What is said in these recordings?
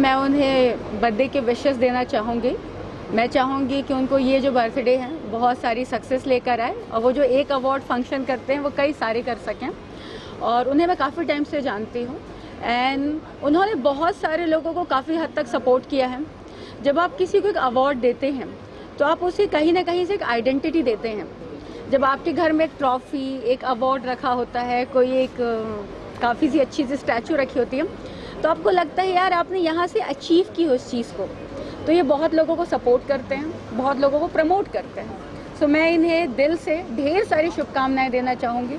मैं उन्हें बर्थडे के विशेस देना चाहूँगी। मैं चाहूँगी कि उनको ये जो बर्थडे है बहुत सारी सक्सेस लेकर आए और वो जो एक अवार्ड फंक्शन करते हैं वो कई सारे कर सकें। और उन्हें मैं काफ़ी टाइम से जानती हूँ एंड उन्होंने बहुत सारे लोगों को काफ़ी हद तक सपोर्ट किया है। जब आप किसी को एक अवार्ड देते हैं तो आप उसे कहीं ना कहीं से एक आइडेंटिटी देते हैं। जब आपके घर में एक ट्रॉफी, एक अवार्ड रखा होता है, कोई एक काफ़ी सी अच्छी सी स्टैचू रखी होती है, तो आपको लगता है यार आपने यहाँ से अचीव की उस चीज़ को। तो ये बहुत लोगों को सपोर्ट करते हैं, बहुत लोगों को प्रमोट करते हैं। सो मैं इन्हें दिल से ढेर सारी शुभकामनाएं देना चाहूँगी।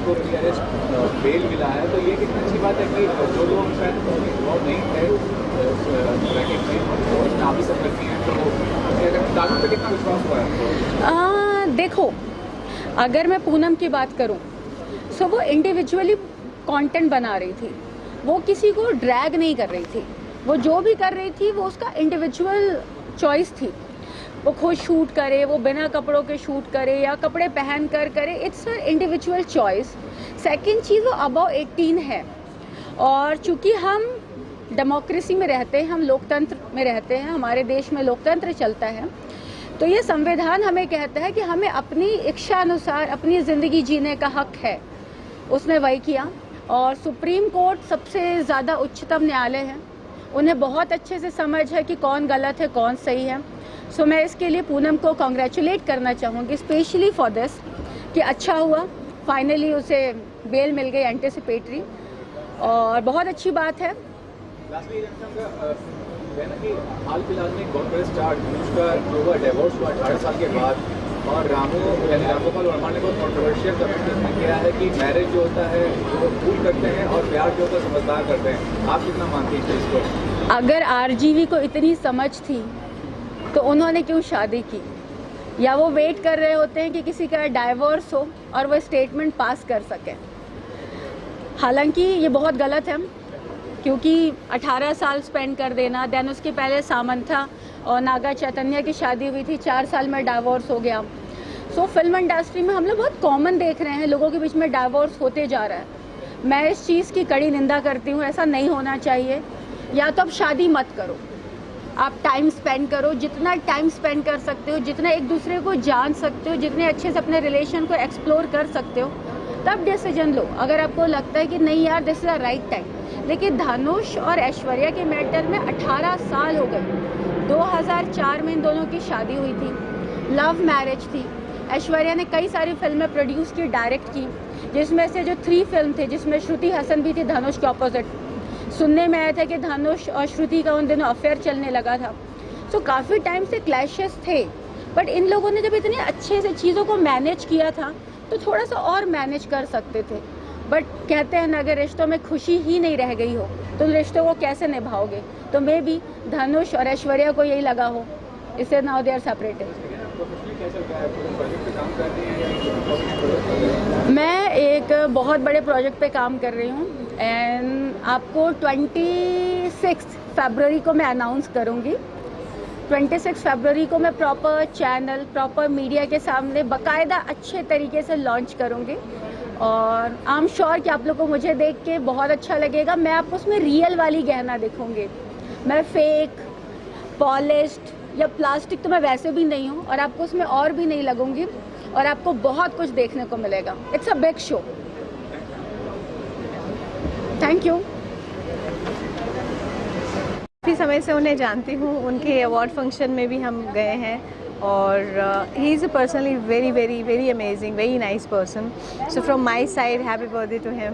को बेल मिला है, तो ये कितनी अच्छी बात है कि जो लोग शायद नहीं थे ब्रैकेट में आप ही सब करती हैं, तो दादू पे कितना विश्वास हुआ है? देखो, अगर मैं पूनम की बात करूं तो वो इंडिविजुअली कंटेंट बना रही थी, वो किसी को ड्रैग नहीं कर रही थी। वो जो भी कर रही थी वो उसका इंडिविजुअल चॉइस थी। वो खुद शूट करे, वो बिना कपड़ों के शूट करे या कपड़े पहन कर करे, it's a individual choice. Second चीज़, वो अबव 18 है और चूँकि हम डेमोक्रेसी में रहते हैं, हम लोकतंत्र में रहते हैं, हमारे देश में लोकतंत्र चलता है, तो ये संविधान हमें कहता है कि हमें अपनी इच्छा अनुसार अपनी ज़िंदगी जीने का हक है। उसने वही किया और सुप्रीम कोर्ट सबसे ज़्यादा उच्चतम न्यायालय है, उन्हें बहुत अच्छे से समझ है कि कौन गलत है कौन सही है। सो मैं इसके लिए पूनम को कॉन्ग्रेचुलेट करना चाहूँगी, स्पेशली फॉर दिस, कि अच्छा हुआ फाइनली उसे बेल मिल गई एंटिसिपेटरी, और बहुत अच्छी बात है। हाल फिलहाल में कॉन्ग्रेस स्टार अनुष्का ग्रोवर डिवोर्स हुआ 18 साल के बाद, और रामगोपाल वर्मा ने बहुत कॉन्ट्रोवर्शियल कमेंट किया है कि मैरिज जो होता है वो भूल करते हैं और प्यार जो होता है समझदार करते हैं। आप कितना मानती हैं इसको? अगर आरजीवी को इतनी समझ थी तो उन्होंने क्यों शादी की? या वो वेट कर रहे होते हैं कि किसी का डाइवोर्स हो और वो स्टेटमेंट पास कर सकें। हालांकि ये बहुत गलत है, क्योंकि 18 साल स्पेंड कर देना, देन उसके पहले सामंथा और नागा चैतन्य की शादी हुई थी, 4 साल में डाइवोर्स हो गया। सो फिल्म इंडस्ट्री में हम लोग बहुत कॉमन देख रहे हैं, लोगों के बीच में डाइवोर्स होते जा रहा है। मैं इस चीज़ की कड़ी निंदा करती हूँ, ऐसा नहीं होना चाहिए। या तो आप शादी मत करो, आप टाइम स्पेंड करो, जितना टाइम स्पेंड कर सकते हो, जितना एक दूसरे को जान सकते हो, जितने अच्छे से अपने रिलेशन को एक्सप्लोर कर सकते हो, तब डिसीजन लो। अगर आपको लगता है कि नहीं यार this is the right time. लेकिन धनुष और ऐश्वर्या के मैटर में 18 साल हो गए। 2004 में इन दोनों की शादी हुई थी, लव मैरिज थी। ऐश्वर्या ने कई सारी फिल्में प्रोड्यूस की, डायरेक्ट की, जिसमें से जो 3 फिल्म थे जिसमें श्रुति हसन भी थी धनुष के ऑपोजिट। सुनने में आया था कि धनुष और श्रुति का उन दिनों अफेयर चलने लगा था। सो काफ़ी टाइम से क्लैशेस थे, बट इन लोगों ने जब इतने अच्छे से चीज़ों को मैनेज किया था तो थोड़ा सा और मैनेज कर सकते थे। बट कहते हैं ना, अगर रिश्तों में खुशी ही नहीं रह गई हो तो रिश्तों को कैसे निभाओगे? तो मे भी धनुष और ऐश्वर्या को यही लगा हो, इससे नाउ दे आर सेपरेटेड। मैं एक बहुत बड़े प्रोजेक्ट पे काम कर रही हूँ एंड आपको 26 फरवरी को मैं अनाउंस करूँगी। 26 फरवरी को मैं प्रॉपर चैनल, प्रॉपर मीडिया के सामने बाकायदा अच्छे तरीके से लॉन्च करूँगी, और आई एम श्योर कि आप लोग को मुझे देख के बहुत अच्छा लगेगा। मैं आपको उसमें रियल वाली गहना दिखूँगी, मैं फेक, पॉलिश्ड या प्लास्टिक तो मैं वैसे भी नहीं हूँ, और आपको उसमें और भी नहीं लगूंगी, और आपको बहुत कुछ देखने को मिलेगा। It's a big show. Thank you. काफ़ी समय से उन्हें जानती हूँ, उनके अवार्ड फंक्शन में भी हम गए हैं, और he is a personally very very very amazing, very nice person. So from my side happy birthday to him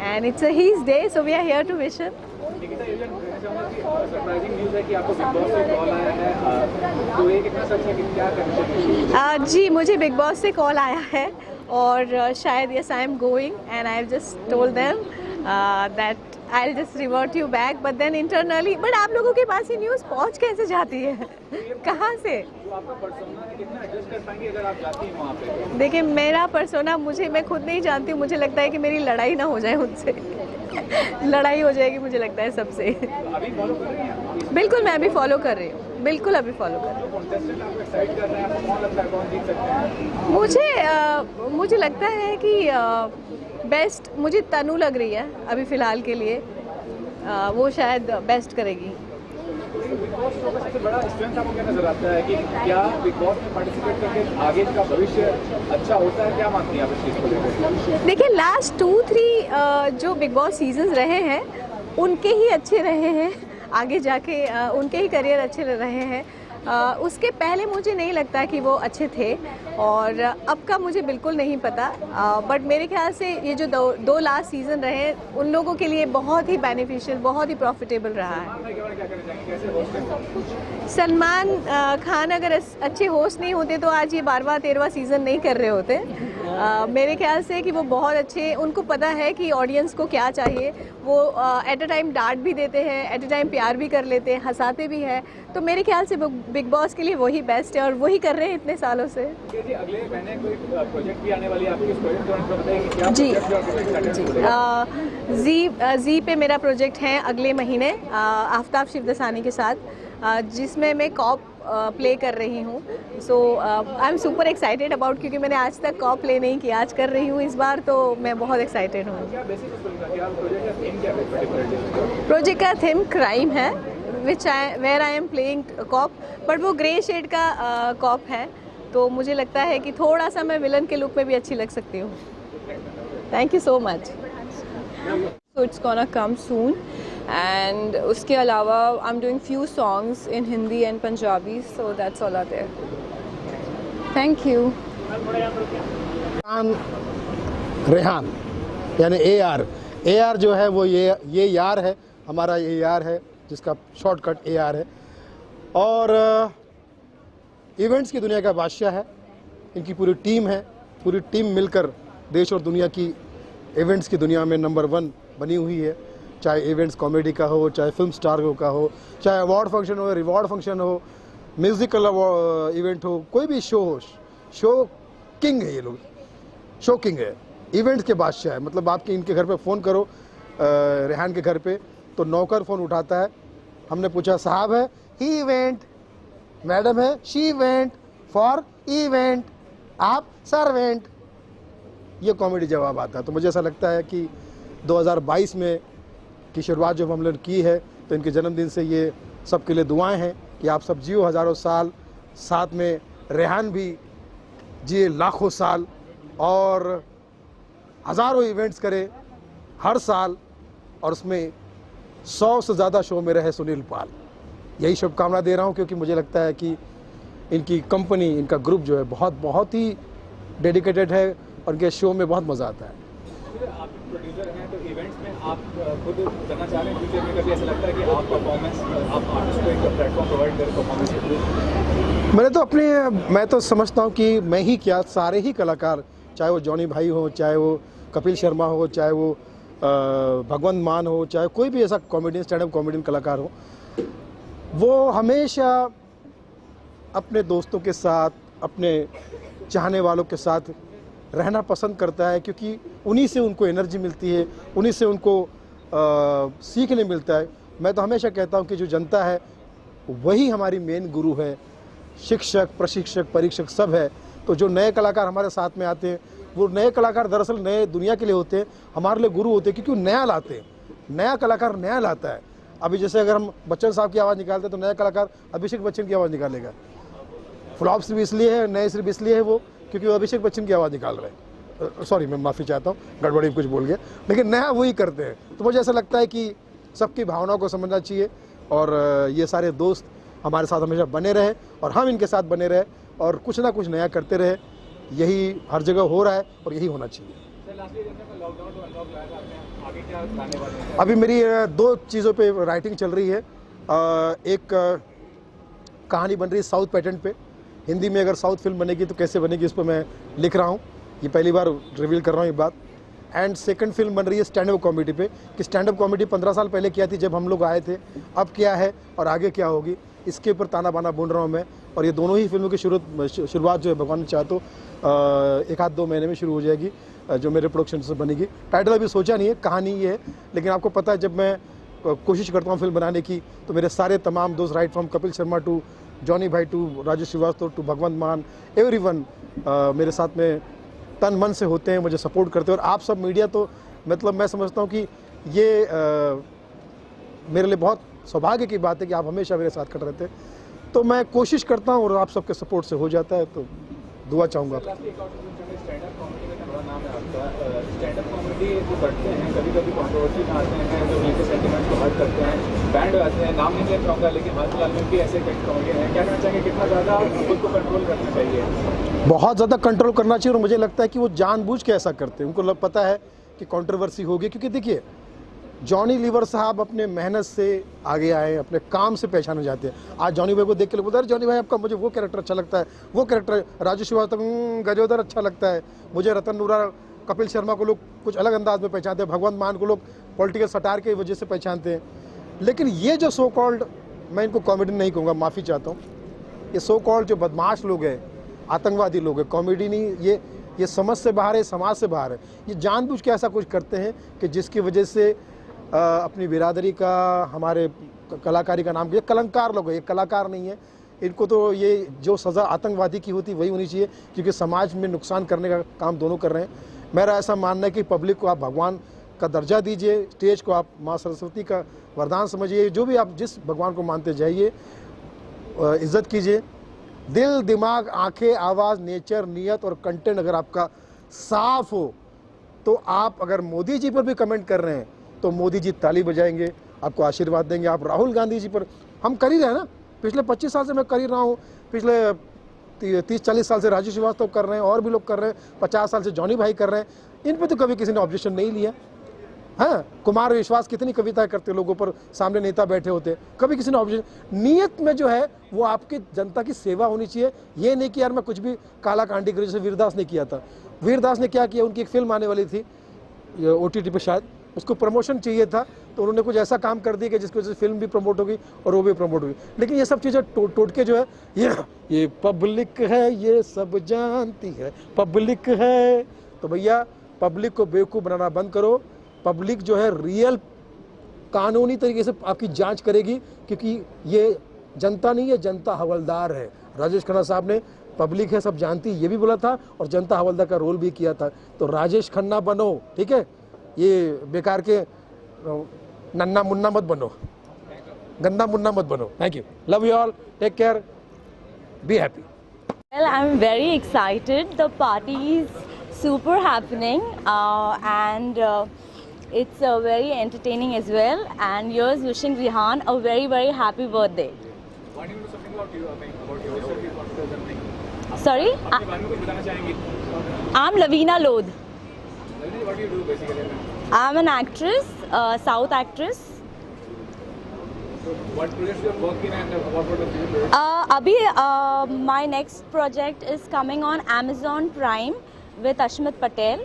and it's a his day, so we are here to wish him. जी, मुझे Bigg Boss से call आया है और शायद yes I am going and I have just told them that I'll just revert you back, but then internally, but आप लोगों के पास ये न्यूज़ पहुँच कैसे जाती है? कहाँ से? देखिए, मेरा पर्सोना मैं खुद नहीं जानती हूँ। मुझे लगता है कि मेरी लड़ाई ना हो जाए उनसे। लड़ाई हो जाएगी मुझे लगता है सबसे। बिल्कुल, मैं अभी फॉलो कर रही हूँ, बिल्कुल अभी फॉलो कर रही हूँ। मुझे लगता है कि बेस्ट मुझे तनु लग रही है अभी फ़िलहाल के लिए, वो शायद बेस्ट करेगी। बिग बॉस का सबसे बड़ा स्ट्रेंथ आपको क्या नजर आता है कि क्या बिग बॉस में पार्टिसिपेट करके आगे का भविष्य अच्छा होता है, क्या मानती हैं आप इस चीज़ को लेकर? देखिए लास्ट 2-3 जो बिग बॉस सीजन्स रहे हैं उनके ही अच्छे रहे हैं, आगे जाके उनके ही करियर अच्छे रहे हैं। उसके पहले मुझे नहीं लगता कि वो अच्छे थे और अब का मुझे बिल्कुल नहीं पता, बट मेरे ख्याल से ये जो दो लास्ट सीज़न रहे उन लोगों के लिए बहुत ही बेनिफिशियल, बहुत ही प्रॉफिटेबल रहा है। सलमान खान अगर अच्छे होस्ट नहीं होते तो आज ये 12वां 13वां सीज़न नहीं कर रहे होते। मेरे ख्याल से कि वो बहुत अच्छे, उनको पता है कि ऑडियंस को क्या चाहिए, वो एट अ टाइम डांट भी देते हैं, एट अ टाइम प्यार भी कर लेते हैं, हंसाते भी हैं। तो मेरे ख्याल से बिग बॉस के लिए वही बेस्ट है और वही कर रहे हैं इतने सालों से। अगले महीने कोई प्रोजेक्ट भी आने वाली है आपकी, इस प्रोजेक्ट के बारे में बताइए कि क्या जी प्रोजेक्ट जी पे मेरा प्रोजेक्ट है अगले महीने आफ्ताब शिवदसानी के साथ, जिसमें मैं कॉप प्ले कर रही हूँ। So I am super excited about, क्योंकि मैंने आज तक कॉप प्ले नहीं किया, आज कर रही हूँ इस बार, तो मैं बहुत एक्साइटेड हूँ। प्रोजेक्ट का थीम क्राइम है, where I am playing cop, but वो ग्रे शेड का कॉप है, तो मुझे लगता है कि थोड़ा सा मैं विलन के लुक में भी अच्छी लग सकती हूँ। Thank you so much. So it's gonna come soon, and उसके अलावा I'm doing few songs in Hindi and Punjabi, so that's all out there. Thank you. Rehan यानी AR जो है वो ये यार है, हमारा ये यार है जिसका शॉर्टकट AR है, और इवेंट्स की दुनिया का बादशाह है। इनकी पूरी टीम है, पूरी टीम मिलकर देश और दुनिया की इवेंट्स की दुनिया में नंबर 1 बनी हुई है। चाहे इवेंट्स कॉमेडी का हो, चाहे फिल्म स्टार का हो, चाहे अवार्ड फंक्शन हो, रिवॉर्ड फंक्शन हो, म्यूज़िकल इवेंट हो, कोई भी शो हो, शो किंग है ये लोग, शो किंग है, इवेंट्स के बादशाह है। मतलब आपके इनके घर पे फ़ोन करो, रेहान के घर पे, तो नौकर फ़ोन उठाता है। हमने पूछा साहब है ही इवेंट, मैडम है शी इवेंट, फॉर इवेंट, आप सर्वेंट, ये कॉमेडी जवाब आता है। तो मुझे ऐसा लगता है कि 2022 में की शुरुआत जब हम लोग की है, तो इनके जन्मदिन से ये सबके लिए दुआएं हैं कि आप सब जियो हज़ारों साल, साथ में रेहान भी जिए लाखों साल, और हज़ारों इवेंट्स करे हर साल, और उसमें 100 से ज़्यादा शो में रहे सुनील पाल। यही शुभकामना दे रहा हूँ, क्योंकि मुझे लगता है कि इनकी कंपनी, इनका ग्रुप जो है बहुत ही डेडिकेटेड है और इनके शो में बहुत मज़ा आता है। आप प्रोड्यूसर हैं, तो इवेंट्स में आप खुद करना चाह रहे हैं फ्यूचर में, कभी ऐसा लगता है कि आप परफॉर्मेंस, आप आर्टिस्ट को एक प्लेटफॉर्म प्रोवाइड करें परफॉर्मेंस के थ्रू? मैं तो समझता हूँ कि मैं ही क्या, सारे ही कलाकार, चाहे वो जॉनी भाई हो, चाहे वो कपिल शर्मा हो, चाहे वो भगवंत मान हो, चाहे कोई भी ऐसा कॉमेडियन, स्टैंड अप कॉमेडियन कलाकार हो, वो हमेशा अपने दोस्तों के साथ, अपने चाहने वालों के साथ रहना पसंद करता है, क्योंकि उन्हीं से उनको एनर्जी मिलती है, उन्हीं से उनको सीखने मिलता है। मैं तो हमेशा कहता हूँ कि जो जनता है वही हमारी मेन गुरु है, शिक्षक, प्रशिक्षक, परीक्षक सब है। तो जो नए कलाकार हमारे साथ में आते हैं, वो नए कलाकार दरअसल नए दुनिया के लिए होते हैं, हमारे लिए गुरु होते हैं, क्योंकि नया लाते हैं। नया कलाकार नया लाता है। अभी जैसे अगर हम बच्चन साहब की आवाज़ निकालते हैं, तो नया कलाकार अभिषेक बच्चन की आवाज़ निकालेगा। फ्लॉप सिर्फ इसलिए है, नए सिर्फ इसलिए है वो, क्योंकि वो अभिषेक बच्चन की आवाज़ निकाल रहे हैं। सॉरी, मैं माफ़ी चाहता हूँ, गड़बड़ी कुछ बोल गया, लेकिन नया वही करते हैं। तो मुझे ऐसा लगता है कि सबकी भावनाओं को समझना चाहिए, और ये सारे दोस्त हमारे साथ हमेशा बने रहे और हम इनके साथ बने रहे, और कुछ ना कुछ नया करते रहे। यही हर जगह हो रहा है और यही होना चाहिए। अभी मेरी 2 चीज़ों पे राइटिंग चल रही है। एक कहानी बन रही है साउथ पैटर्न पे, हिंदी में अगर साउथ फिल्म बनेगी तो कैसे बनेगी, इस पर मैं लिख रहा हूँ। ये पहली बार रिवील कर रहा हूँ ये बात। एंड सेकंड फिल्म बन रही है स्टैंड अप कॉमेडी पे, कि स्टैंड अप कॉमेडी 15 साल पहले किया थी जब हम लोग आए थे, अब क्या है और आगे क्या होगी, इसके ऊपर ताना बाना बुन रहा हूँ मैं। और ये दोनों ही फिल्मों की शुरुआत जो है भगवान चाहे तो 1-2 महीने में शुरू हो जाएगी, जो मेरे प्रोडक्शन से बनेगी। टाइटल अभी सोचा नहीं है, कहानी ये है, लेकिन आपको पता है जब मैं कोशिश करता हूँ फिल्म बनाने की, तो मेरे सारे तमाम दोस्त, right from Kapil Sharma to Johnny भाई to Rajesh Srivastava to Bhagwant Mann, everyone मेरे साथ में तन मन से होते हैं, मुझे सपोर्ट करते हैं। और आप सब मीडिया तो मतलब मैं समझता हूँ कि ये मेरे लिए बहुत सौभाग्य की बात है कि आप हमेशा मेरे साथ खड़े रहते हैं। तो मैं कोशिश करता हूँ और आप सबके सपोर्ट से हो जाता है, तो दुआ चाहूँगा आपको। स्टैंड अप कॉमेडी जो करते हैं कभी कभी कंट्रोवर्सी में आते हैं, जो उनके सेंटिमेंट्स को हर्ट करते हैं, बैंड हो जाते हैं, नाम नहीं लेना चाहूँगा, लेकिन हाल फिलहाल में भी ऐसे कॉमेडियन हैं। क्या कहना चाहेंगे कितना ज़्यादा खुद को कंट्रोल करना चाहिए? बहुत ज़्यादा कंट्रोल करना चाहिए, और मुझे लगता है कि वो जानबूझ के ऐसा करते हैं। उनको पता है कि कंट्रोवर्सी होगी, क्योंकि देखिए जॉनी लीवर साहब अपने मेहनत से आगे आए, अपने काम से पहचाने जाते हैं। आज जॉनी भाई को देख के लोग बोलते हैं जॉनी भाई आपका मुझे वो कैरेक्टर अच्छा लगता है, वो कैरेक्टर राजू श्रीवास्तव गजोदर अच्छा लगता है, मुझे रतन नूरा कपिल शर्मा को लोग कुछ अलग अंदाज में पहचानते हैं, भगवंत मान को लोग पॉलिटिकल सटार की वजह से पहचानते हैं। लेकिन ये जो सो कॉल्ड, मैं इनको कॉमेडी नहीं कहूँगा, माफ़ी चाहता हूँ, ये सो कॉल्ड जो बदमाश लोग हैं, आतंकवादी लोग हैं, कॉमेडी नहीं, ये समझ से बाहर है, समाज से बाहर है। ये जानबूझ के ऐसा कुछ करते हैं कि जिसकी वजह से अपनी बिरादरी का, हमारे कलाकारी का नाम, ये कलंकार लोग हैं, ये कलाकार नहीं है। इनको तो ये जो सज़ा आतंकवादी की होती वही होनी चाहिए, क्योंकि समाज में नुकसान करने का काम दोनों कर रहे हैं। मेरा ऐसा मानना है कि पब्लिक को आप भगवान का दर्जा दीजिए, स्टेज को आप माँ सरस्वती का वरदान समझिए, जो भी आप जिस भगवान को मानते जाइए, इज़्ज़त कीजिए। दिल, दिमाग, आंखें, आवाज़, नेचर, नीयत और कंटेंट अगर आपका साफ हो, तो आप अगर मोदी जी पर भी कमेंट कर रहे हैं तो मोदी जी ताली बजाएंगे, आपको आशीर्वाद देंगे। आप राहुल गांधी जी पर, हम कर ही रहे हैं ना, पिछले 25 साल से मैं कर ही रहा हूँ, पिछले 30-40 साल से राजू श्रीवास्तव कर रहे हैं, और भी लोग कर रहे हैं, 50 साल से जॉनी भाई कर रहे हैं। इन पर तो कभी किसी ने ऑब्जेक्शन नहीं लिया। हाँ, कुमार विश्वास कितनी कविताएं करते लोगों पर, सामने नेता बैठे होते, कभी किसी ने ऑब्जेक्शन। नीयत में जो है वो आपकी जनता की सेवा होनी चाहिए, ये नहीं कि यार मैं कुछ भी काला कांडी करूँ, जैसे वीरदास ने किया था। वीरदास ने क्या किया, उनकी एक फिल्म आने वाली थी OTT पे शायद, उसको प्रमोशन चाहिए था, तो उन्होंने कुछ ऐसा काम कर दिया कि जिसकी वजह से फिल्म भी प्रमोट होगी और वो भी प्रमोट होगी। लेकिन ये सब चीज़ें टोटके जो है, ये पब्लिक है, ये सब जानती है पब्लिक है। तो भैया पब्लिक को बेवकूफ़ बनाना बंद करो। पब्लिक जो है रियल कानूनी तरीके से आपकी जांच करेगी, क्योंकि ये जनता नहीं है, जनता हवलदार है। राजेश खन्ना साहब ने पब्लिक है सब जानती, ये भी बोला था, और जनता हवलदार का रोल भी किया था। तो राजेश खन्ना बनो, ठीक है, ये बेकार के नन्ना मुन्ना मत बनो, गंदा मुन्ना मत बनो। Thank you, love you all, take care, be happy. Well, I'm very excited. The party is super happening and it's very entertaining as well. And here's wishing Rihan a very, very happy birthday. Why don't you do something about you? I mean, about yourself, you want to say something? Sorry? अपने बारे में कुछ बताना चाहेंगी? I'm Lavina Lodh. What do you do basically? I'm an actress, South actress. So what projects you are working and what the future? Abhi, my next project is coming on Amazon Prime with Ashmit Patel,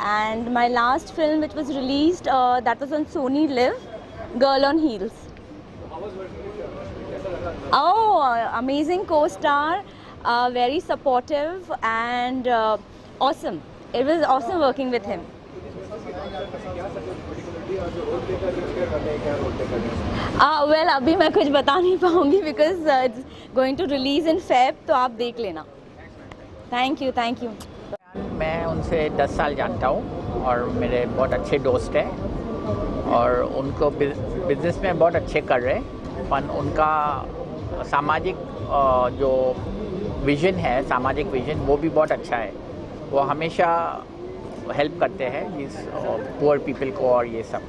and my last film which was released that was on Sony Live, Girl on Heels. How was working with you? Oh, amazing co-star, very supportive and awesome. It was awesome working with him. Well, अभी मैं कुछ बता नहीं पाऊँगी because it's going to release in Feb, तो आप देख लेना. Thank you, thank you. मैं उनसे 10 साल जानता हूँ और मेरे बहुत अच्छे दोस्त हैं, और उनको बिज़नेस में बहुत अच्छे कर रहे हैं। पर उनका सामाजिक जो विज़न है, सामाजिक विज़न, वो भी बहुत अच्छा है। वो हमेशा हेल्प करते हैं इस पुअर पीपल को और ये सब,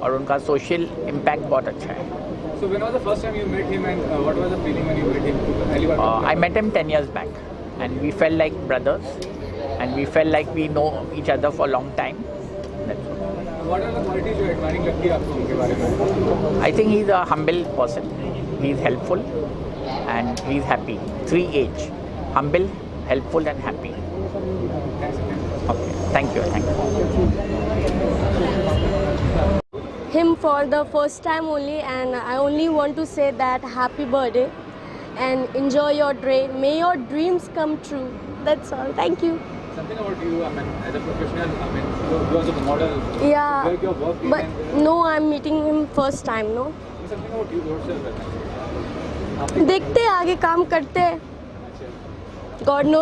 और उनका सोशल इम्पैक्ट बहुत अच्छा है। So when was the first time you met him and what was the feeling when you met him? I met him 10 years back and we felt like brothers and we felt like we know each other for a long time. What are the qualities you admiring लगती है आपको उनके बारे में? I think he's a humble person. He's helpful and he's happy. 3H: humble, helpful and happy. Okay, thank you. Him for the first time only, and I only want to say that happy birthday and enjoy your day. May your dreams come true. That's all. Thank you. Something about you, I mean, as a professional, I mean, you as a model. Yeah, where you're working but and, no, I'm meeting him first time. No. something about you yourself. देखते आगे काम करते. God knows.